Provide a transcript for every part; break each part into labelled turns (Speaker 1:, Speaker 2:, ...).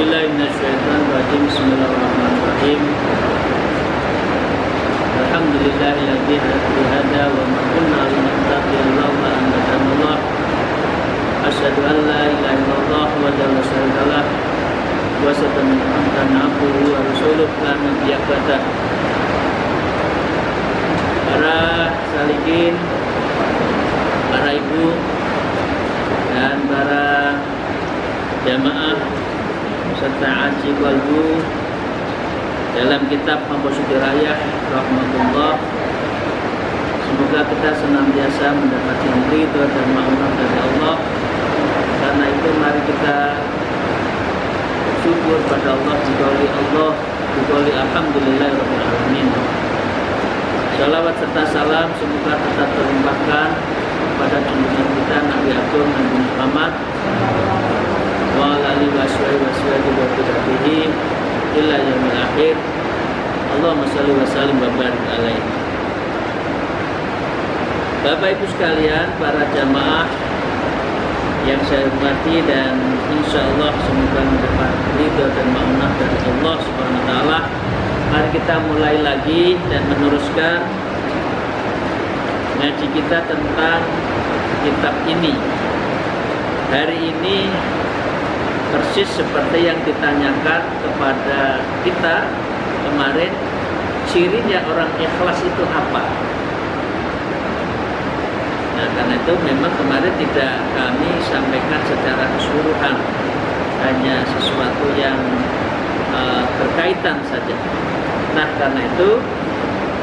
Speaker 1: A'udzubillahiminasyaitonirrajim. Bismillahirrahmanirrahim. Alhamdulillahilladzi hadana wa ma kunna linahtadiya laula an hadana. Asyhadu an la ilaha illallah wahdahu la syarika lah wa asyhadu anna Muhammadan abduhu wa rasuluh la nabiyya ba'dah. Para salikin, para ibu dan para jamaah serta aji qalbu dalam kitab Komposisi Raya rahmatullah, semoga kita senantiasa mendapatkan ridho dan maghfirah dari Allah. Karena itu mari kita syukur pada Allah, dikoli alhamdulillahirabbil alamin. Salawat serta salam semoga tetap terlimpahkan kepada junjungan kita Nabi Agung Nabi Muhammad wa alihi washabihi wa tabi'in ila yaumil akhir. Allahumma shalli wa sallim wa barik alaihi. Bapak Ibu sekalian, para jamaah yang saya hormati dan insya Allah semoga mendapat ridho dan maghfirah dari Allah Subhanahu wa taala. Mari kita mulai lagi dan meneruskan ngaji kita tentang kitab ini. Hari ini persis seperti yang ditanyakan kepada kita kemarin, cirinya orang ikhlas itu apa? Nah, karena itu memang kemarin tidak kami sampaikan secara keseluruhan, hanya sesuatu yang berkaitan saja. Nah, karena itu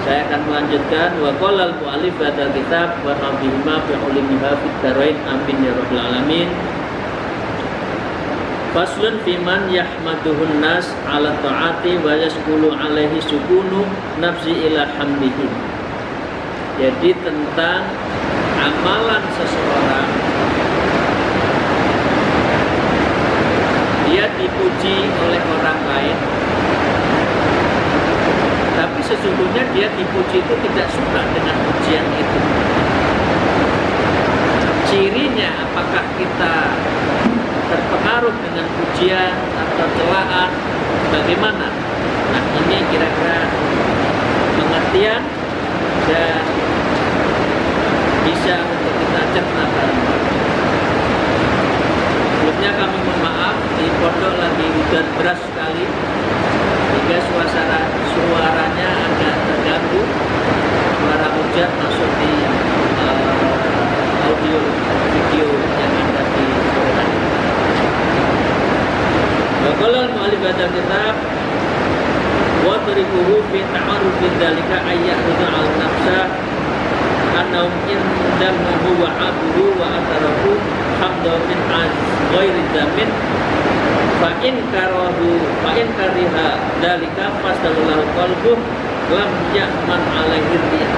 Speaker 1: saya akan melanjutkan wa qala al-mu'allif hadzal kitab wa nabihima bi ulimiha fid darain amin ya rabbal alamin. Faslun fiman yahmaduhun nas ala ta'ati wa yasqulu alaihi sukunu nafsi ila hamdihi. Jadi tentang amalan seseorang, dia dipuji oleh orang lain, tapi sesungguhnya dia dipuji itu tidak suka dengan pujian itu. Cirinya apakah kita terpengaruh dengan pujian atau celaan, bagaimana? Nah, ini kira-kira pengertian dan bisa untuk kita cerna bareng-bareng. Sebelumnya kami mohon maaf, di pondok lagi hujan deras sekali sehingga suaranya agak terganggu. Suara hujan masuk di audio video yang ada di sore hari. Kalau al-mu'allif hadzal kitab wa tariquhu fi ta'aruf dzalika ayyuhu al-nafsa annahum indamahu wa abuhu wa atarahu hamdu min ghairi zamin fa in kariha dzalika fastalahu qalbuh lam ya'man alaihi riyah.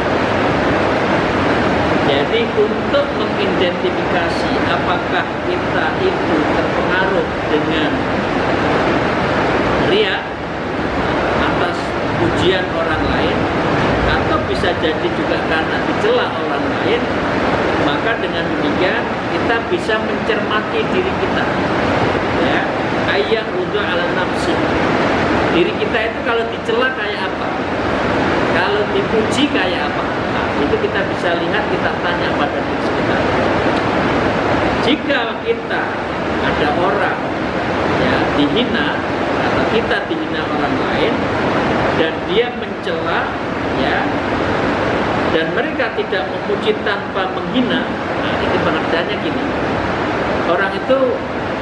Speaker 1: Jadi untuk mengidentifikasi apakah kita itu terpengaruh dengan riya atas pujian orang lain, atau bisa jadi juga karena dicela orang lain, maka dengan demikian kita bisa mencermati diri kita, ya, ayat rujuk ala nafsi. Diri kita itu kalau dicela kayak apa, kalau dipuji kayak apa. Nah, itu kita bisa lihat, kita tanya pada diri kita. Jika kita ada orang ya dihina atau kita dihina orang lain dan dia mencela, ya, dan mereka tidak memuji tanpa menghina, nah itu pengertiannya gini. Orang itu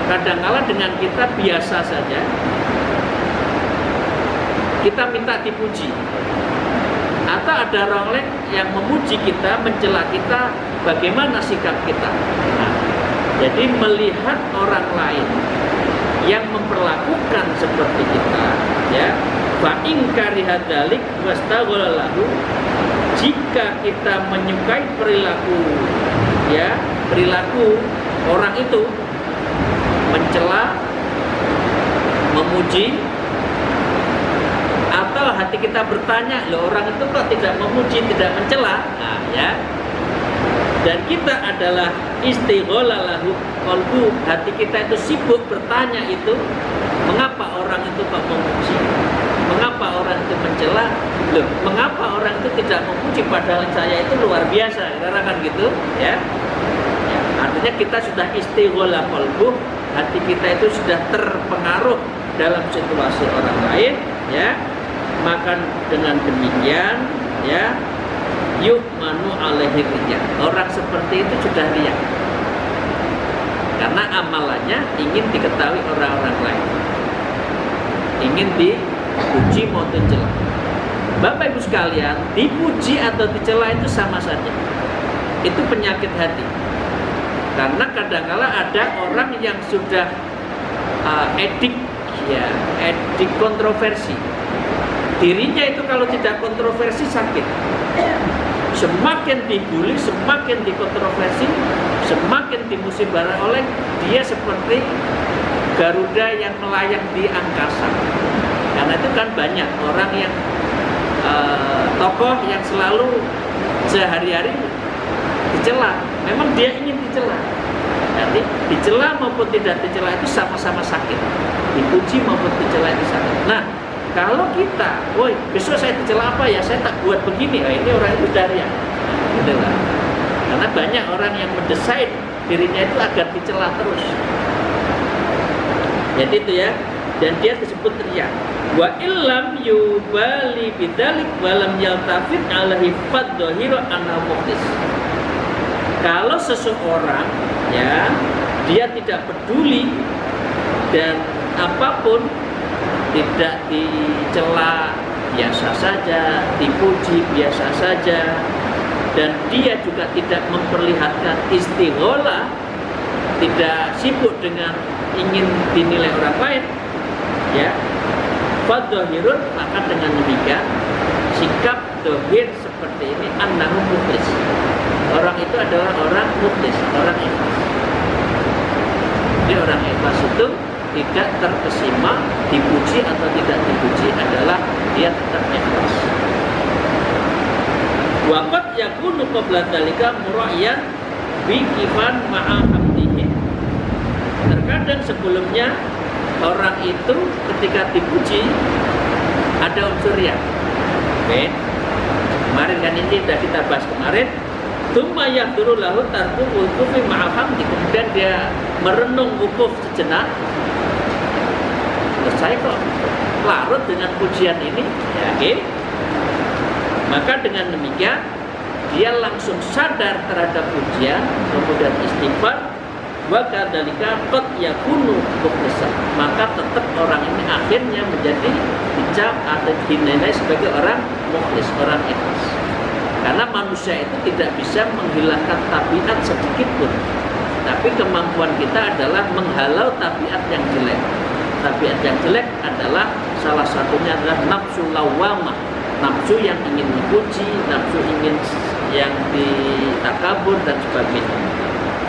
Speaker 1: kadang-kala dengan kita biasa saja, kita minta dipuji, atau ada orang lain yang memuji kita, mencela kita, bagaimana sikap kita. Nah, jadi melihat orang lain yang memperlakukan seperti kita, ya, fa in kariha dzalik wastaghala lahu, jika kita menyukai perilaku, ya, perilaku orang itu mencela, memuji, atau hati kita bertanya, loh orang itu kok tidak memuji, tidak mencela, nah, ya, dan kita adalah istighola lahu qalbu, hati kita itu sibuk bertanya itu, Mengapa orang itu kok memuji? Mengapa orang itu mencela? Loh, mengapa orang itu tidak memuji padahal saya itu luar biasa? Karena kan gitu, ya. Ya, artinya kita sudah istighola qalbuh, hati kita itu sudah terpengaruh dalam situasi orang lain, ya. Maka dengan demikian, ya, yu'manu alaihi riya. Orang seperti itu sudah riya. Karena amalannya ingin diketahui orang-orang lain, ingin dipuji maupun dicela. Bapak Ibu sekalian, dipuji atau dicela itu sama saja. Itu penyakit hati. Karena kadang-kala ada orang yang sudah edik, ya, edik kontroversi. Dirinya itu kalau tidak kontroversi sakit. Semakin dibully, semakin dikontroversi, semakin dimusibah oleh dia seperti Garuda yang melayang di angkasa. Karena itu kan banyak orang yang tokoh yang selalu sehari-hari dicela. Memang dia ingin dicela. Jadi dicela maupun tidak dicela itu sama-sama sakit. Dipuji maupun dicela itu sakit. Nah, kalau kita, woi besok saya dicela apa ya, saya tak buat begini, ini orang itu dari ya, gitu lah. Karena banyak orang yang mendesain dirinya itu agar dicela terus. Jadi itu ya, dan dia disebut riya. Wa illam yubali bidzalik walam yaltafit alaihi fadhahiru anna mukhlis. Kalau seseorang, ya, dia tidak peduli dan apapun, tidak dicela biasa saja, dipuji biasa saja, dan dia juga tidak memperlihatkan istighola, tidak sibuk dengan ingin dinilai orang lain, ya, fadhahirun, maka dengan demikian sikap dohir seperti ini annahu mukhlis. Orang itu adalah orang mukhlis, orang ikhlas. Jadi orang ikhlas itu tidak terkesima dipuji atau tidak dipuji, adalah dia tetap ikhlas. Waqad yakunu qabla dzalika mura'yan bi kifan ma'a hamdihi. Terkadang sebelumnya orang itu ketika dipuji ada unsur riya. Oke. Kemarin kan ini sudah kita bahas kemarin. Tsumma yahduru lahu tarku wuqufi ma'a hamdi. Kemudian dia merenung wukuf sejenak. Saya kok larut dengan pujian ini, ya, okay. Maka dengan demikian dia langsung sadar terhadap pujian, kemudian istighfar, wa kadzalika qad yakunu mukhlisan. Maka tetap orang ini akhirnya menjadi dicap atau dinilai sebagai orang mukhlis, orang ikhlas. Karena manusia itu tidak bisa menghilangkan tabiat sedikit pun, tapi kemampuan kita adalah menghalau tabiat yang jelek. Tabiat yang jelek adalah salah satunya adalah nafsu lawamah, nafsu yang ingin dipuji, nafsu ingin yang ditakabur dan sebagainya.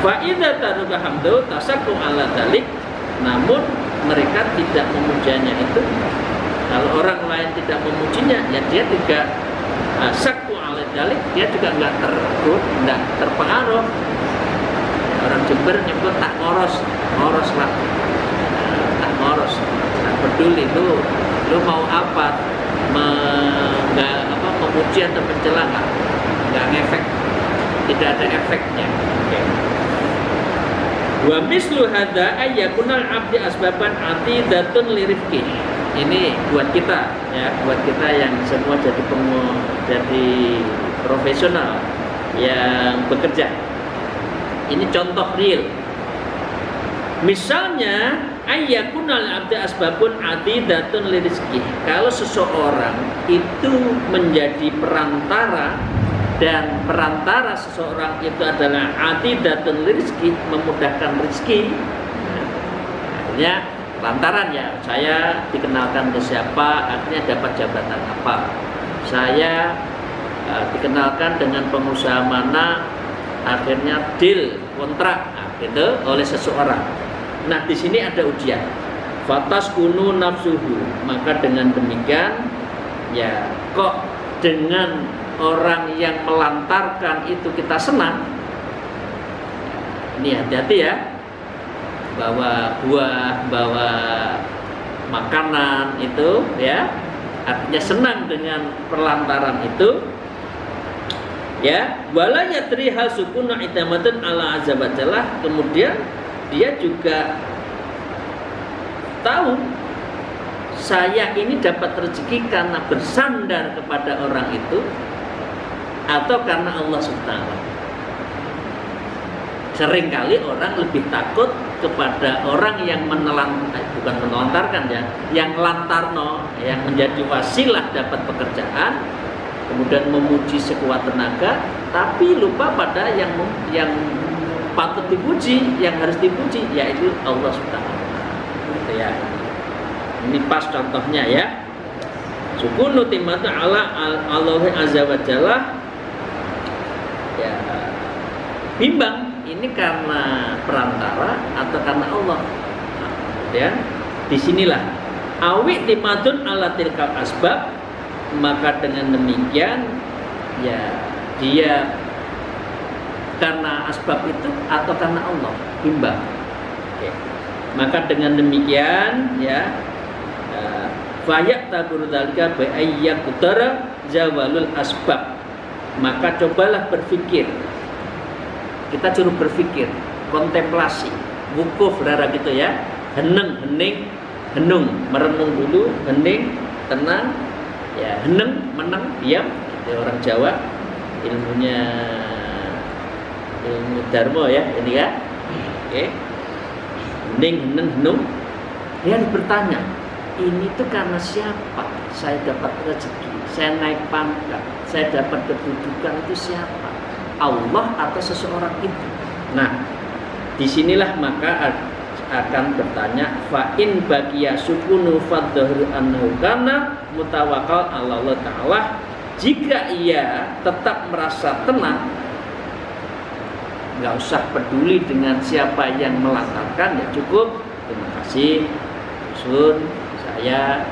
Speaker 1: Fa idza taruka hamdu tasakku ala dzalik, namun mereka tidak memujanya itu. Kalau orang lain tidak memujinya, ya dia juga sakku ala dzalik, dia juga enggak terpengaruh. Orang Jember nyebut tak ngoros, ngoros lah. Ngoros, tak peduli lu mau apa, memuji atau mencela, nggak ngefek, tidak ada efeknya. Okay. Wa mislu hadza ayyakunal abdi asbaban atidatun lirifki. Ini buat kita, ya, buat kita yang semua jadi profesional yang bekerja. Ini contoh real. Misalnya ayyakunal abdi asbabun atidatun lirizki. Kalau seseorang itu menjadi perantara, dan perantara seseorang itu adalah atidatun lirizki, memudahkan rezeki. Artinya lantaran, ya, saya dikenalkan ke siapa, akhirnya dapat jabatan apa. Saya dikenalkan dengan pengusaha mana, akhirnya deal kontrak, gitu, oleh seseorang. Nah, di sini ada ujian. Fatas kunu nafsuhu. Maka dengan demikian, ya, kok dengan orang yang melantarkan itu kita senang. Ini hati-hati ya. Bahwa buah, bahwa makanan itu ya, artinya senang dengan perlantaran itu ya. Wala yadri hal sukuna itamatun ala azza wa jalla, kemudian dia juga tahu saya ini dapat rezeki karena bersandar kepada orang itu atau karena Allah SWT. Seringkali orang lebih takut kepada orang yang bukan menelantarkan ya, yang lantarno, yang menjadi wasilah dapat pekerjaan, kemudian memuji sekuat tenaga, tapi lupa pada yang patut dipuji, yang harus dipuji, yaitu Allah SWT. Gitu ya. Ini pas contohnya ya. Sukunu timatu ala Allah azza wa jalla ya, bimbang ini karena perantara atau karena Allah. Nah, kemudian disinilah awi timatun ala tilkal asbab, maka dengan demikian ya dia karena asbab itu atau karena Allah, bimbang. Oke. Maka dengan demikian ya fayak tabur dalika bi ayyaqdara zawalul asbab, maka cobalah berpikir. Kita suruh berpikir, kontemplasi, wukuf rara gitu ya, heneng, hening, henung, merenung dulu, hening, tenang, ya heneng, meneng, diam, gitu orang Jawa, ilmu Darmo ya, ini ya, oke, hening, heneng, henung, dia bertanya, ini tuh karena siapa? Saya dapat rezeki, saya naik pangkat, saya dapat kedudukan, itu siapa? Allah atau seseorang itu. Nah, disinilah maka akan bertanya, fa in baqiya sukunu fadhhur annahu kana mutawakkal ala Allah Ta'ala. Jika ia tetap merasa tenang, nggak usah peduli dengan siapa yang melantarkan, ya cukup terima kasih Sun, saya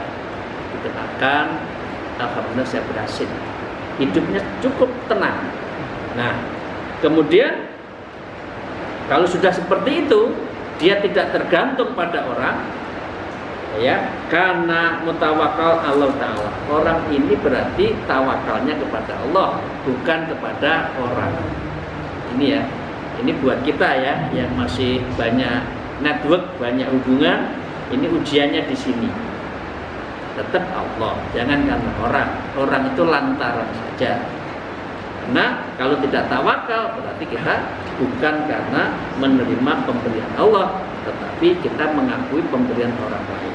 Speaker 1: dikenalkan, alhamdulillah saya berhasil, hidupnya cukup tenang. Nah, kemudian kalau sudah seperti itu, dia tidak tergantung pada orang, ya, karena mutawakal Allah Ta'ala. Orang ini berarti tawakalnya kepada Allah, bukan kepada orang. Ini ya, ini buat kita ya, yang masih banyak network, banyak hubungan, ini ujiannya di sini. Tetap Allah, jangan karena orang. Orang itu lantaran saja. Nah, kalau tidak tawakal berarti kita bukan karena menerima pemberian Allah, tetapi kita mengakui pemberian orang lain.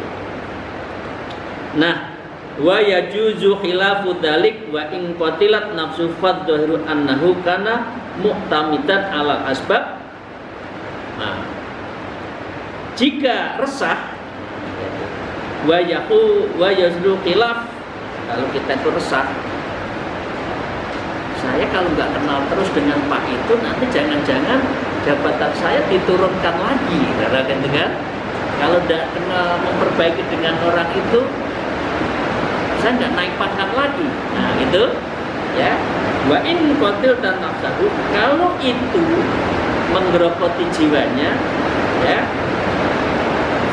Speaker 1: Nah, wa yajuzu khilafu dzalik wa in qatilat nafsu fadhahiru annahu kana mu'tamidan alal asbab. Nah, jika resah wa yazlu khilaf, kalau kita itu resah, saya kalau nggak kenal terus dengan Pak itu, nanti jangan-jangan jabatan saya diturunkan lagi, dengan kalau tidak kenal memperbaiki dengan orang itu, saya nggak naik pangkat lagi. Nah itu ya, wa in qatil dan nafsahu, kalau itu menggerogoti jiwanya, ya,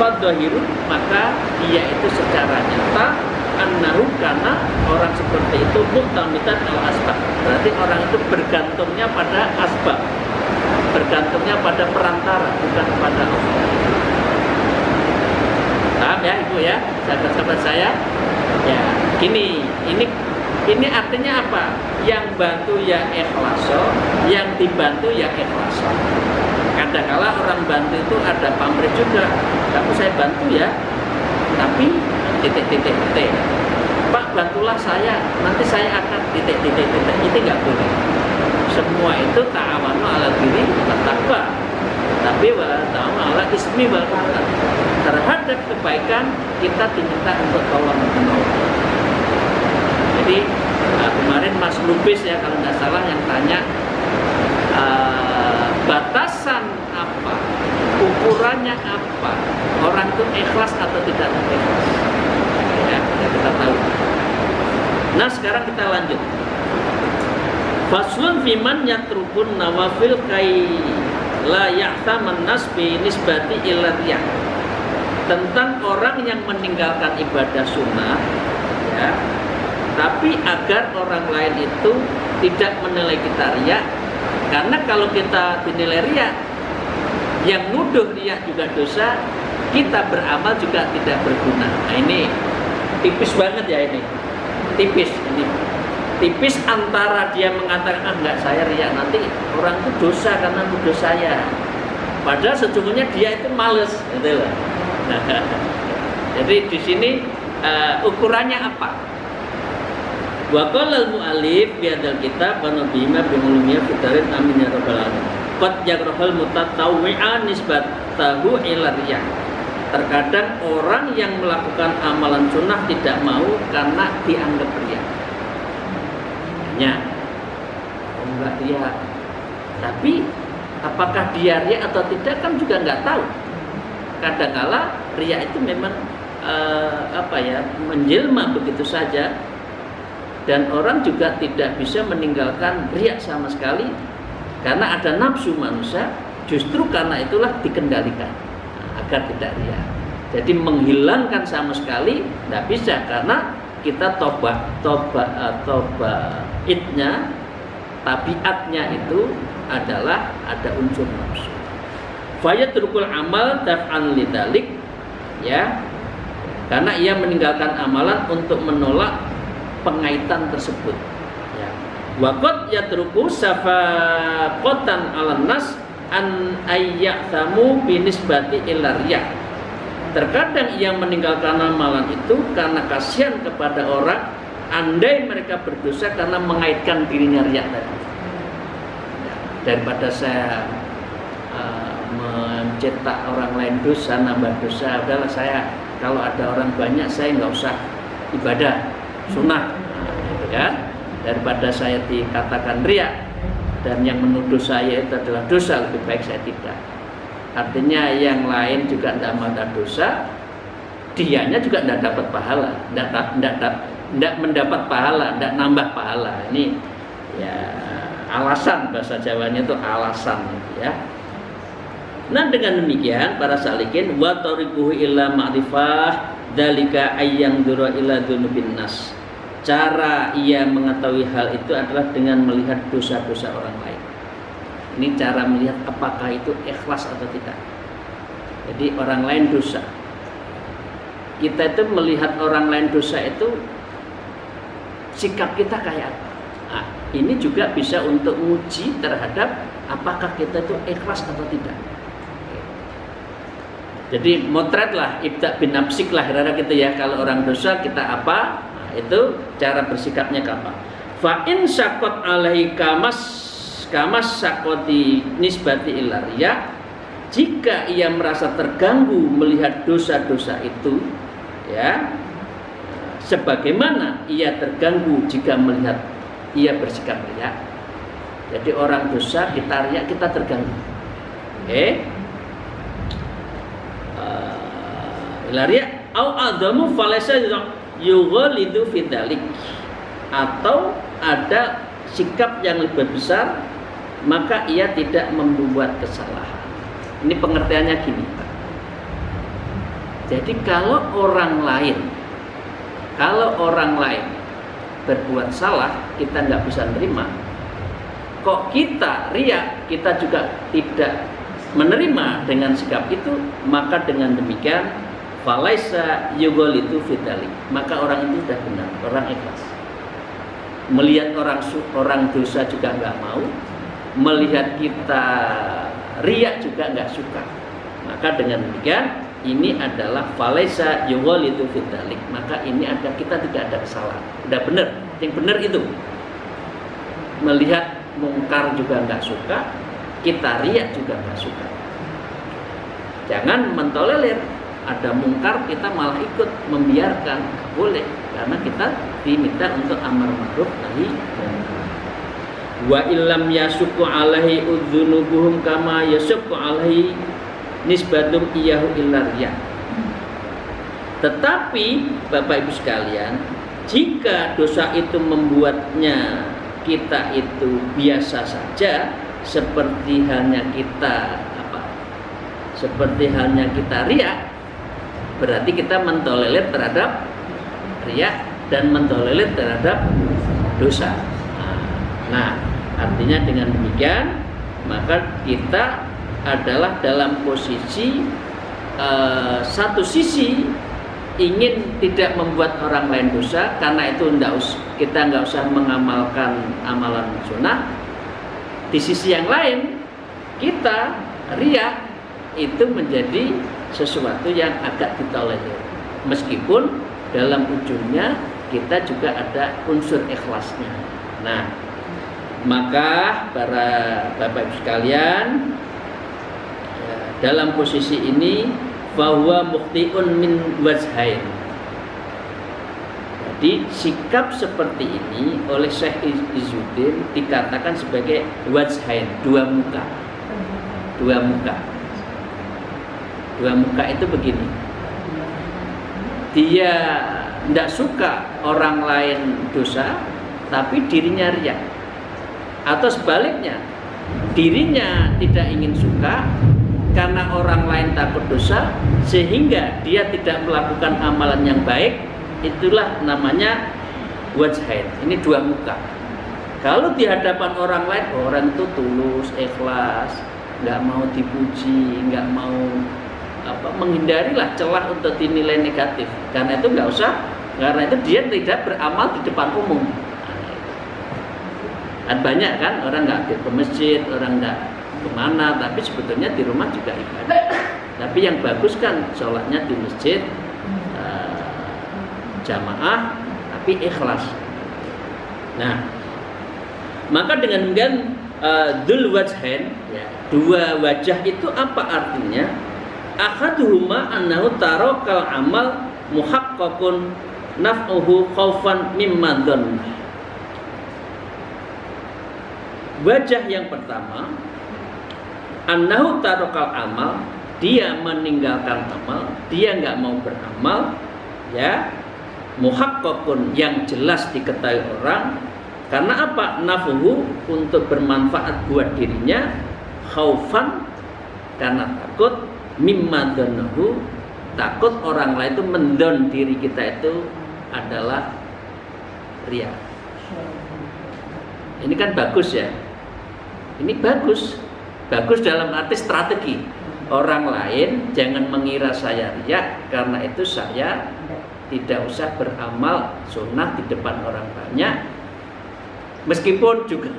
Speaker 1: fadhahiru, maka dia itu secara nyata annahu, karena orang seperti itu mu'tamidan al asbab, berarti orang itu bergantungnya pada asbab, bergantungnya pada perantara, bukan pada Allah. Paham ya Ibu ya, sahabat-sahabat saya? Ya, ini artinya apa? Yang bantu ya ikhlaso, yang dibantu ya ikhlaso. Kadang-kala orang bantu itu ada pamrih juga, kamu saya bantu ya, tapi titik. Pak, bantulah saya, nanti saya akan titik. Itu nggak boleh. Semua itu ta'awanu ala birri wat taqwa, tapi wa ta'awanu ala ismi wal udwan. Terhadap kebaikan kita diminta untuk tolong menolong. Jadi kemarin Mas Lubis ya kalau nggak salah yang tanya batasan apa, ukurannya apa, orang itu ikhlas atau tidak ikhlas. Ya, kita tahu. Nah, sekarang kita lanjut. Faslun fiman yatrukun nawafil kai la ya'taman nas bi nisbati ila riyah. tentang orang yang meninggalkan ibadah sunnah, ya, tapi agar orang lain itu tidak menilai kita riya, karena kalau kita dinilai riya, yang nuduh riya juga dosa, kita beramal juga tidak berguna. Nah ini tipis banget ya, ini tipis antara dia mengatakan enggak saya riya, nanti orang itu dosa karena nuduh saya, padahal sesungguhnya dia itu males, gitu loh. Jadi di sini ukurannya apa? Wa qala al-mu'allif bi hadzal kitab wa nabiyina bi ulumiyya fitarin amin ya rabbal alamin. Qad yakrahul mutatawwi'an nisbatahu ila riya. Terkadang orang yang melakukan amalan sunnah tidak mau karena dianggap riya. Enggak riya. Tapi apakah dia riya atau tidak kan juga nggak tahu. Kadang-kala riya itu memang menjelma begitu saja, dan orang juga tidak bisa meninggalkan riya sama sekali karena ada nafsu manusia. Justru karena itulah dikendalikan agar tidak riya. Jadi menghilangkan sama sekali tidak bisa, karena kita tabiatnya itu adalah ada unsur nafsu. Fayatrukul amal daf'an lidalik, ya, karena ia meninggalkan amalan untuk menolak pengaitan tersebut, ya. Wa qad yatruku safaqatan 'alan nas an ayyathamu binisbati ila riya. Terkadang ia meninggalkan amalan itu karena kasihan kepada orang, andai mereka berdosa karena mengaitkan dirinya riya tadi. Daripada saya mencetak orang lain dosa, nambah dosa, adalah saya kalau ada orang banyak saya nggak usah ibadah sunnah, gitu kan, daripada saya dikatakan riya dan yang menuduh saya itu adalah dosa, lebih baik saya tidak. Artinya yang lain juga tidak ada dosa, dianya juga tidak dapat pahala, tidak mendapat pahala, tidak nambah pahala. Ini ya alasan, bahasa Jawanya itu alasan, ya. Nah dengan demikian para salikin wa tariquhu illa ma'rifah dalika ayyang dura ila dzunubin nas. Cara ia mengetahui hal itu adalah dengan melihat dosa-dosa orang lain. Ini cara melihat apakah itu ikhlas atau tidak. Jadi orang lain dosa, kita itu melihat orang lain dosa itu sikap kita kayak apa. Nah, ini juga bisa untuk uji terhadap apakah kita itu ikhlas atau tidak. Jadi motret lah, ibda bin nafsik lah, rara kita ya, kalau orang dosa kita apa, nah, itu cara bersikapnya apa. Fa in syaqat alaihi kamas syaqati nisbati ila riya, jika ia merasa terganggu melihat dosa-dosa itu, ya, sebagaimana ia terganggu jika melihat ia bersikap riya. Jadi orang dosa kita riya, kita terganggu. Ilaria au adamu falaysa yughalidu fidzalik, atau ada sikap yang lebih besar maka ia tidak membuat kesalahan. Ini pengertiannya gini, Pak. Jadi kalau orang lain berbuat salah kita nggak bisa nerima, kok kita riya kita juga tidak menerima dengan sikap itu, maka dengan demikian falaisa yughalidu fidzalik, maka orang itu sudah benar, orang ikhlas. Melihat orang dosa juga nggak mau, melihat kita riya juga nggak suka, maka dengan demikian ini adalah falaisa yughalidu fidzalik, maka ini ada, kita tidak ada kesalahan, sudah benar. Yang benar itu melihat mungkar juga nggak suka, kita riya juga nggak suka. Jangan mentolerir ada mungkar kita malah ikut membiarkan, boleh, karena kita diminta untuk amar ma'ruf nahi munkar. Wa illam yasukku alaihi udzunubuhum kama yasukku alaihi nisbatum iyahu illa riya. Tetapi Bapak Ibu sekalian, jika dosa itu membuatnya kita itu biasa saja, seperti halnya kita riya, berarti kita mentolerir terhadap riya dan mentolerir terhadap dosa. Nah, artinya dengan demikian maka kita adalah dalam posisi satu sisi ingin tidak membuat orang lain dosa, karena itu kita nggak usah mengamalkan amalan sunnah. Di sisi yang lain kita riya itu menjadi sesuatu yang agak ditolerir, meskipun dalam ujungnya kita juga ada unsur ikhlasnya. Nah, maka para bapak ibu sekalian, dalam posisi ini bahwa mukhtiun min wajhain. Jadi sikap seperti ini oleh Syekh Izzuddin dikatakan sebagai wajhain, dua muka. Dua muka. Dua muka itu begini. Dia tidak suka orang lain dosa, tapi dirinya riya. Atau sebaliknya, dirinya tidak ingin suka karena orang lain takut dosa, sehingga dia tidak melakukan amalan yang baik. Itulah namanya wajhain. Ini dua muka. Kalau di hadapan orang lain, orang itu tulus, ikhlas, nggak mau dipuji, nggak mau menghindarilah celah untuk dinilai negatif. Karena itu nggak usah, karena itu dia tidak beramal di depan umum. Dan banyak kan orang nggak ke masjid, orang nggak kemana, tapi sebetulnya di rumah juga ibadah. Tapi yang bagus kan sholatnya di masjid, jamaah, tapi ikhlas. Nah, maka dengan dzul wajhain, ya, dua wajah itu apa artinya? Ahaduhuma annahu tarakal amal muhaqqaqun naf'uhu khaufan mimma dhanna. Wajah yang pertama, annahu tarakal amal, dia meninggalkan amal, dia nggak mau beramal, ya, muhaqqaqun, yang jelas diketahui orang. Karena apa? Nafuhu, untuk bermanfaat buat dirinya, khaufan, karena takut, mimma dhannahu, takut orang lain itu mendon diri kita itu adalah riya. Ini kan bagus ya. Ini bagus. Bagus dalam arti strategi. Orang lain jangan mengira saya riya, karena itu saya tidak usah beramal sunnah di depan orang banyak. Meskipun juga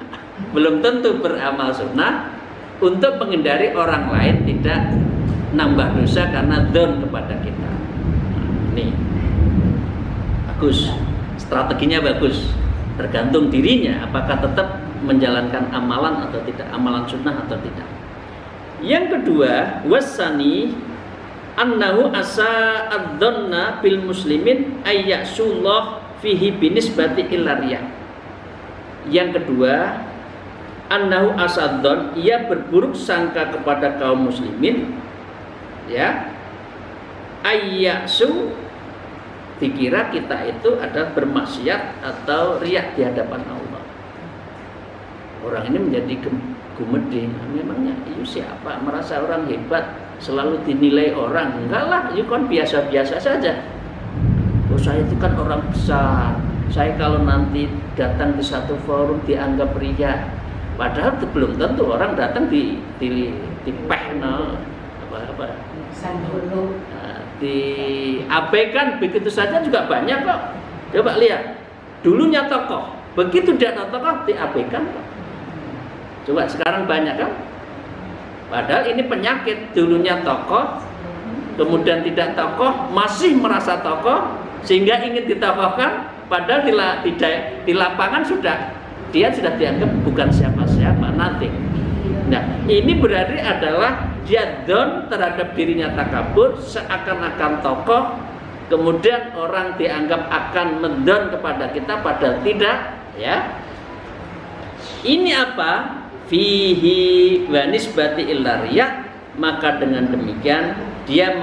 Speaker 1: belum tentu beramal sunnah, untuk menghindari orang lain tidak nambah dosa karena dzon kepada kita. Ini bagus, strateginya bagus. Tergantung dirinya apakah tetap menjalankan amalan atau tidak, amalan sunnah atau tidak. Yang kedua, wasani annahu asa'ad-dhanna bil muslimin ayyasullah fihi binisbati ila riya. Yang kedua, annahu asad-dhon, ia berburuk sangka kepada kaum muslimin, ya, ayyasu, dikira kita itu adalah bermaksiat atau riya di hadapan Allah. Orang ini menjadi gumedeng, memangnya itu siapa, merasa orang hebat, selalu dinilai orang. Enggak lah, itu kan biasa-biasa saja. Oh, saya itu kan orang besar, saya kalau nanti datang di satu forum dianggap riya. Padahal belum tentu orang datang di pehna apa diabaikan begitu saja juga banyak kok. Coba lihat, dulunya tokoh, begitu dia tokoh diabaikan kok. Coba sekarang banyak kan? Padahal ini penyakit, dulunya tokoh, kemudian tidak tokoh, masih merasa tokoh, sehingga ingin ditokohkan, padahal di lapangan dia sudah dianggap bukan siapa-siapa, nothing. Nah, ini berarti adalah dia dzon terhadap dirinya, takabur, seakan-akan tokoh, kemudian orang dianggap akan mendon kepada kita, padahal tidak, ya. Ini apa? Fihi wa nisbati illa riya, maka dengan demikian dia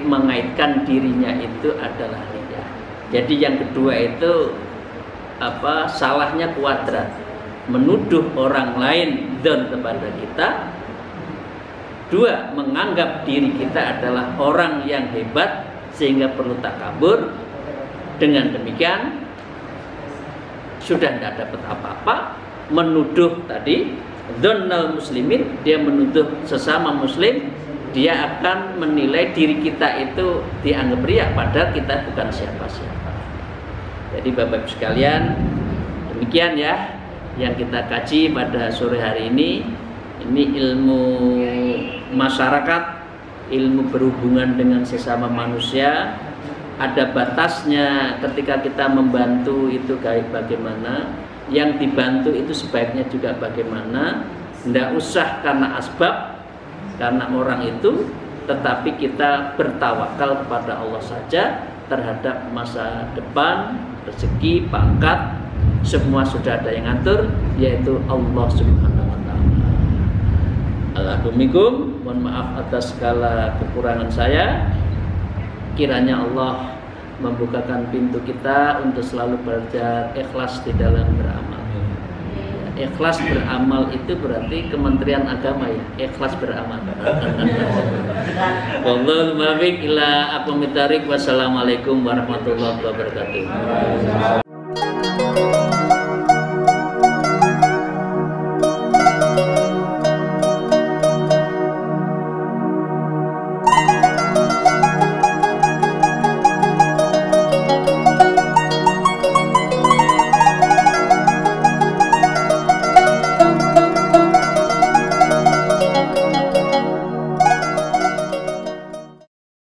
Speaker 1: mengaitkan dirinya itu adalah riya. Jadi yang kedua itu apa, salahnya kuadrat, menuduh orang lain dzon kepada kita. Dua, menganggap diri kita adalah orang yang hebat sehingga perlu takabur. Dengan demikian sudah tidak dapat apa-apa, menuduh tadi dzannal muslimin, dia menuduh sesama muslim, dia akan menilai diri kita itu dianggap riya padahal kita bukan siapa-siapa. Jadi Bapak Ibu sekalian, demikian ya yang kita kaji pada sore hari ini. Ini ilmu masyarakat, ilmu berhubungan dengan sesama manusia. Ada batasnya ketika kita membantu itu kayak bagaimana, yang dibantu itu sebaiknya juga bagaimana. Tidak usah karena asbab, karena orang itu, tetapi kita bertawakal kepada Allah saja terhadap masa depan, rezeki, pangkat, semua sudah ada yang ngatur, yaitu Allah Subhanahu wa Ta'ala. Alhamdulillah, mohon maaf atas segala kekurangan saya. Kiranya Allah membukakan pintu kita untuk selalu belajar ikhlas di dalam beramal. Ikhlas beramal itu berarti Kementerian Agama ya, ikhlas beramal. Wallahul muwaffiq ila aqwamit thoriq. Wassalamualaikum warahmatullahi wabarakatuh.